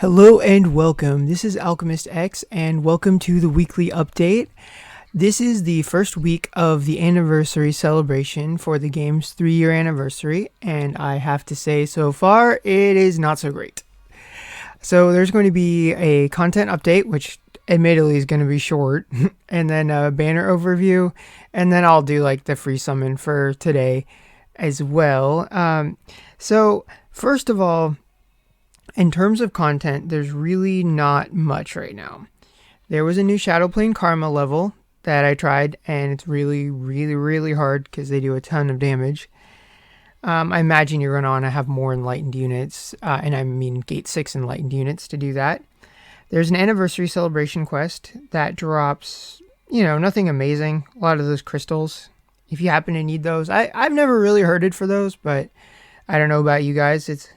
Hello and welcome. This is Alchemistexe and welcome to the weekly update. This is the first week of the anniversary celebration for the game's 3-year anniversary, and I have to say so far it is not so great. So there's going to be a content update, which admittedly is going to be short, and then a banner overview, and then I'll do like the free summon for today as well. So first of all, in terms of content, there's really not much right now. There was a new Shadowplane Karma level that I tried, and it's really hard because they do a ton of damage. I imagine you're going to want to have more enlightened units, and I mean Gate 6 enlightened units to do that. There's an anniversary celebration quest that drops, nothing amazing. A lot of those crystals, if you happen to need those. I've never really herded for those, but I don't know about you guys. It's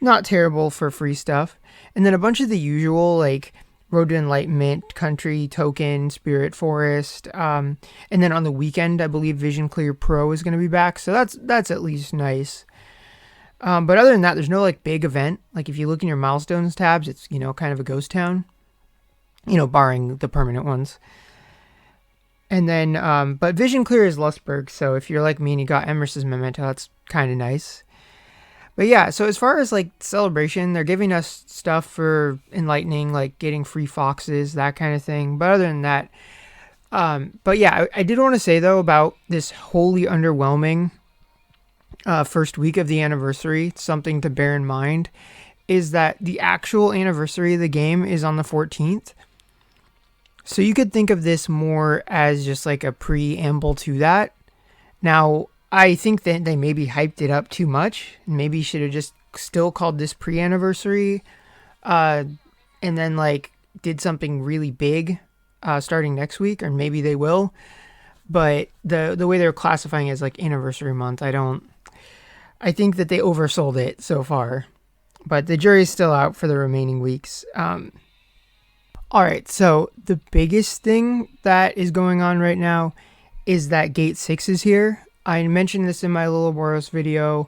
not terrible for free stuff. And then a bunch of the usual, like Road to Enlightenment, Country, Token, Spirit Forest. And then on the weekend, I believe Vision Clear Pro is going to be back. So that's at least nice. But other than that, there's no like big event. Like if you look in your milestones tabs, it's, kind of a ghost town. Barring the permanent ones. And then, but Vision Clear is Lustberg. So if you're like me and you got Emers's Memento, that's kind of nice. But yeah, so as far as like celebration, they're giving us stuff for enlightening, like getting free foxes, that kind of thing. But other than that, but yeah, I did want to say though about this wholly underwhelming first week of the anniversary, something to bear in mind is that the actual anniversary of the game is on the 14th. So you could think of this more as just like a preamble to that. Now, I think that they maybe hyped it up too much. Maybe should have just still called this pre-anniversary, and then like did something really big starting next week, or maybe they will. But the way they're classifying it as like anniversary month, I think that they oversold it so far. But the jury's still out for the remaining weeks. All right, so the biggest thing that is going on right now is that Gate 6 is here. I mentioned this in my Miniboros video,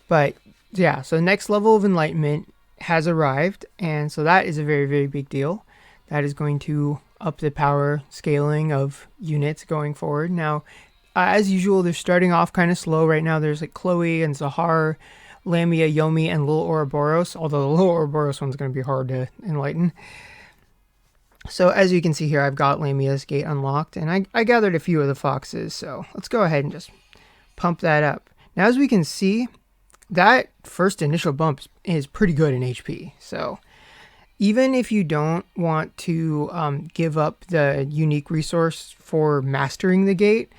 but yeah, so the next level of Enlightenment has arrived, and so that is a very big deal. That is going to up the power scaling of units going forward. Now, as usual, they're starting off kind of slow right now. There's like Chloe and Zahar, Lamia, Yomi, and Lil Ouroboros, although the Lil Ouroboros one's going to be hard to enlighten. So as you can see here, I've got Lamia's gate unlocked, and I gathered a few of the foxes, so let's go ahead and just pump that up. Now, as we can see, that first initial bump is pretty good in HP. So even if you don't want to give up the unique resource for mastering the gate,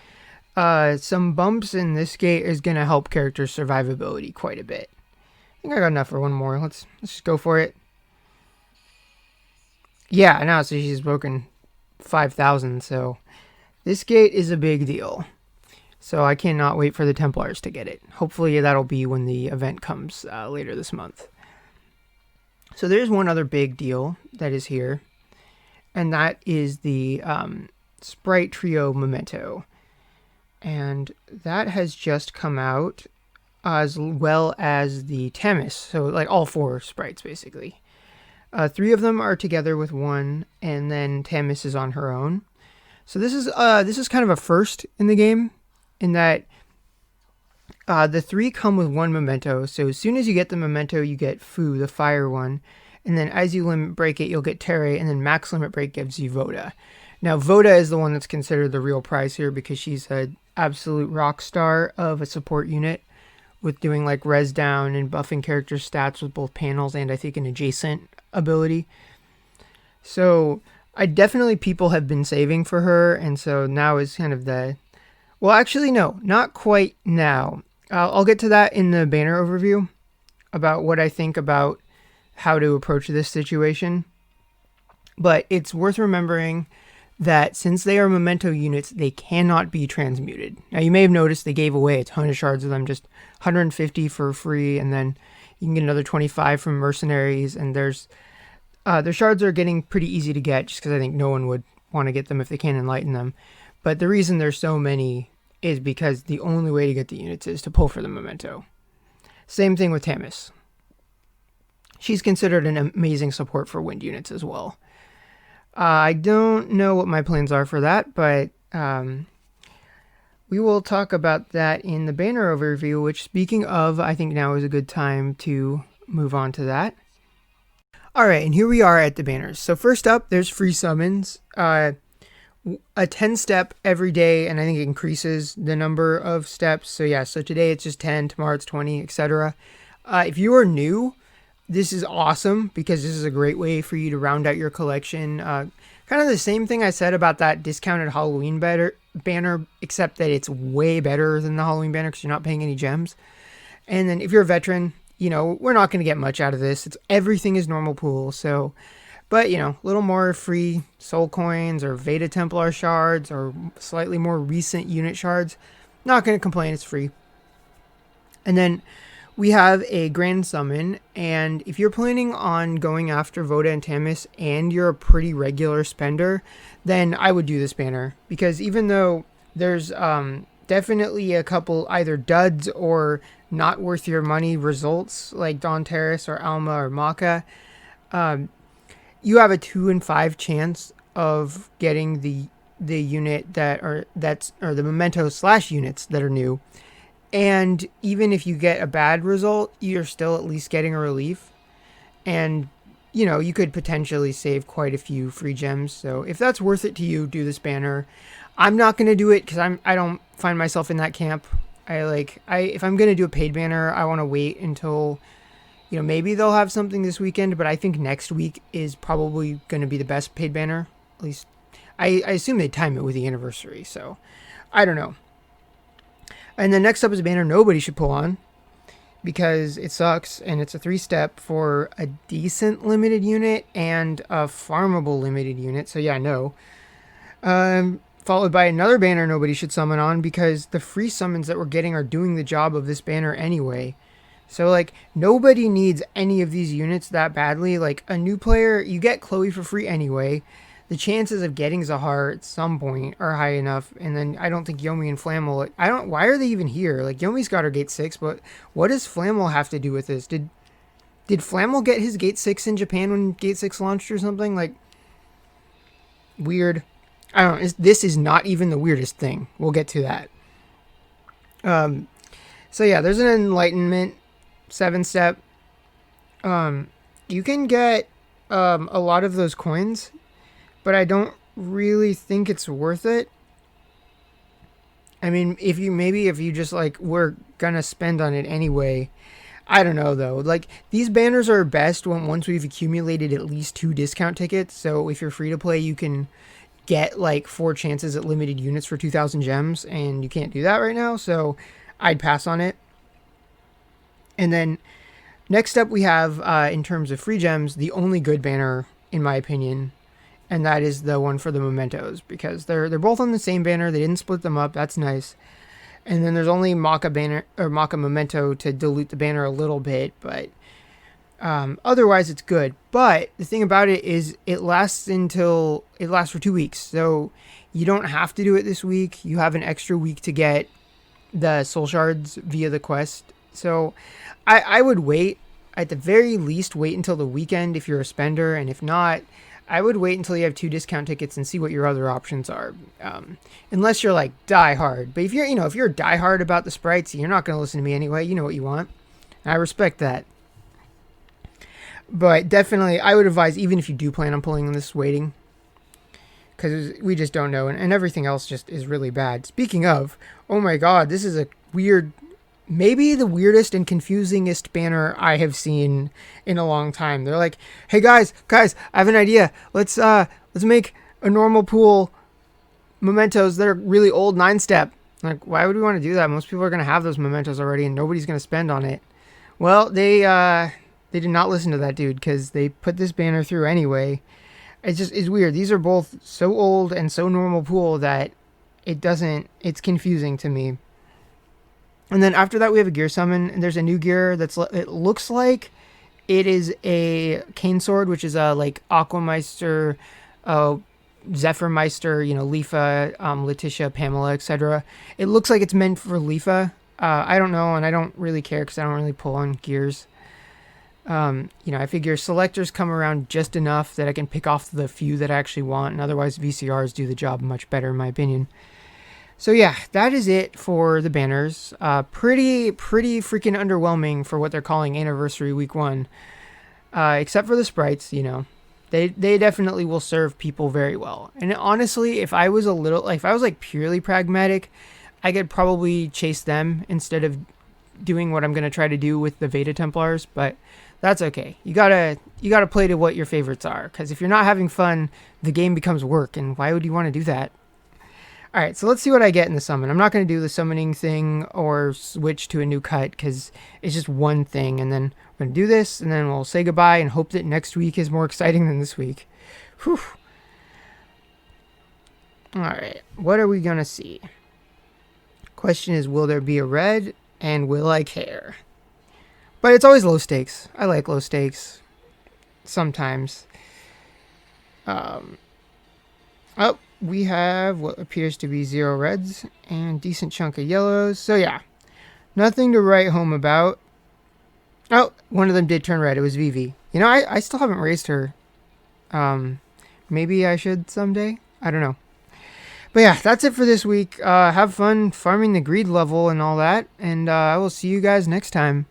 some bumps in this gate is going to help characters' survivability quite a bit. I think I got enough for one more. Let's just go for it. Yeah, now so she's broken 5,000, so this gate is a big deal. So I cannot wait for the Templars to get it. Hopefully that'll be when the event comes later this month. So there's one other big deal that is here, and that is the Sprite Trio Memento. And that has just come out, as well as the Themis, so like all 4 sprites basically. 3 of them are together with one, and then Themis is on her own. So this is kind of a first in the game, in that the 3 come with 1 memento. So as soon as you get the memento, you get Fu, the fire one. And then as you limit break it, you'll get Terre, and then max limit break gives you Voda. Now, Voda is the one that's considered the real prize here because she's an absolute rock star of a support unit with doing like res down and buffing character stats with both panels and I think an adjacent ability. So people have been saving for her, and so now is kind of the... Well, actually, no, not quite now. I'll get to that in the banner overview about what I think about how to approach this situation. But it's worth remembering that since they are memento units, they cannot be transmuted. Now, you may have noticed they gave away a ton of shards of them, just 150 for free, and then you can get another 25 from mercenaries, and their shards are getting pretty easy to get just because I think no one would want to get them if they can't enlighten them. But the reason there's so many is because the only way to get the units is to pull for the memento. Same thing with Themis. she's considered an amazing support for wind units as well. I don't know what my plans are for that, but we will talk about that in the banner overview, which, speaking of, I think now is a good time to move on to that. Alright, and here we are at the banners. So first up, there's free summons. A 10-step every day, and I think it increases the number of steps. So yeah, so today it's just 10, tomorrow it's 20, etc. If you are new, this is awesome because this is a great way for you to round out your collection. Kind of the same thing I said about that discounted Halloween banner, except that it's way better than the Halloween banner because you're not paying any gems. And then if you're a veteran, we're not going to get much out of this. Everything is normal pool, so... But, a little more free soul coins or Veda Templar shards or slightly more recent unit shards. Not going to complain, it's free. And then we have a Grand Summon, and if you're planning on going after Voda and Tamis and you're a pretty regular spender, then I would do this banner. Because even though there's definitely a couple either duds or not worth your money results, like Dawn Terrace or Alma or Maka, you have a 2 in 5 chance of getting the unit or the memento / units that are new. And even if you get a bad result, you're still at least getting a relief. And, you could potentially save quite a few free gems. So if that's worth it to you, do this banner. I'm not going to do it because I don't find myself in that camp. If I'm going to do a paid banner, I want to wait until... maybe they'll have something this weekend, but I think next week is probably going to be the best paid banner. At least, I assume they time it with the anniversary, so I don't know. And then next up is a banner nobody should pull on because it sucks, and it's a 3-step for a decent limited unit and a farmable limited unit, so yeah, no. Followed by another banner nobody should summon on because the free summons that we're getting are doing the job of this banner anyway. So, nobody needs any of these units that badly. A new player, you get Chloe for free anyway. The chances of getting Zahar at some point are high enough. And then I don't think Yomi and Flammel... why are they even here? Yomi's got her Gate 6, but what does Flammel have to do with this? Did Flammel get his Gate 6 in Japan when Gate 6 launched or something? Weird. I don't know. This is not even the weirdest thing. We'll get to that. So, yeah, there's an Enlightenment 7-step. You can get a lot of those coins, but I don't really think it's worth it. I mean, if you just we're gonna spend on it anyway. I don't know though. These banners are best once we've accumulated at least 2 discount tickets. So if you're free to play, you can get 4 chances at limited units for 2,000 gems, and you can't do that right now. So I'd pass on it. And then next up we have, in terms of free gems, the only good banner, in my opinion, and that is the one for the mementos, because they're both on the same banner. They didn't split them up. That's nice. And then there's only Maka banner or Maka memento to dilute the banner a little bit, but otherwise it's good. But the thing about it is it lasts for 2 weeks. So you don't have to do it this week. You have an extra week to get the soul shards via the quest. So I would wait, at the very least, wait until the weekend if you're a spender, and if not, I would wait until you have 2 discount tickets and see what your other options are. Unless you're die hard. But if you're die hard about the sprites, you're not going to listen to me anyway. You know what you want. I respect that. But definitely, I would advise, even if you do plan on pulling this, waiting. Because we just don't know, and everything else just is really bad. Speaking of, oh my god, this is a weird... maybe the weirdest and confusingest banner I have seen in a long time. They're like, hey guys, I have an idea. Let's make a normal pool mementos that are really old 9-step. Why would we want to do that? Most people are going to have those mementos already and nobody's going to spend on it. Well, they did not listen to that dude because they put this banner through anyway. It's weird. These are both so old and so normal pool that it's confusing to me. And then after that, we have a gear summon, and there's a new gear it looks like it is a cane sword, which is a Aquameister, Zephyrmeister, Lifa, Letitia, Pamela, etc. It looks like it's meant for Lifa. I don't know, and I don't really care because I don't really pull on gears. I figure selectors come around just enough that I can pick off the few that I actually want, and otherwise VCRs do the job much better in my opinion. So yeah, that is it for the banners. Pretty freaking underwhelming for what they're calling Anniversary Week 1. Except for the sprites, They definitely will serve people very well. And honestly, if I was purely pragmatic, I could probably chase them instead of doing what I'm going to try to do with the Veda Templars, but that's okay. You gotta play to what your favorites are, because if you're not having fun, the game becomes work, and why would you want to do that? Alright, so let's see what I get in the summon. I'm not going to do the summoning thing or switch to a new cut, because it's just one thing, and then we're going to do this, and then we'll say goodbye and hope that next week is more exciting than this week. Whew. Alright, what are we going to see? Question is, will there be a red, and will I care? But it's always low stakes. I like low stakes. Sometimes. We have what appears to be 0 reds and decent chunk of yellows. So yeah, nothing to write home about. Oh, one of them did turn red. It was Vivi. I still haven't raised her. Maybe I should someday. I don't know. But yeah, that's it for this week. Have fun farming the greed level and all that. And I will see you guys next time.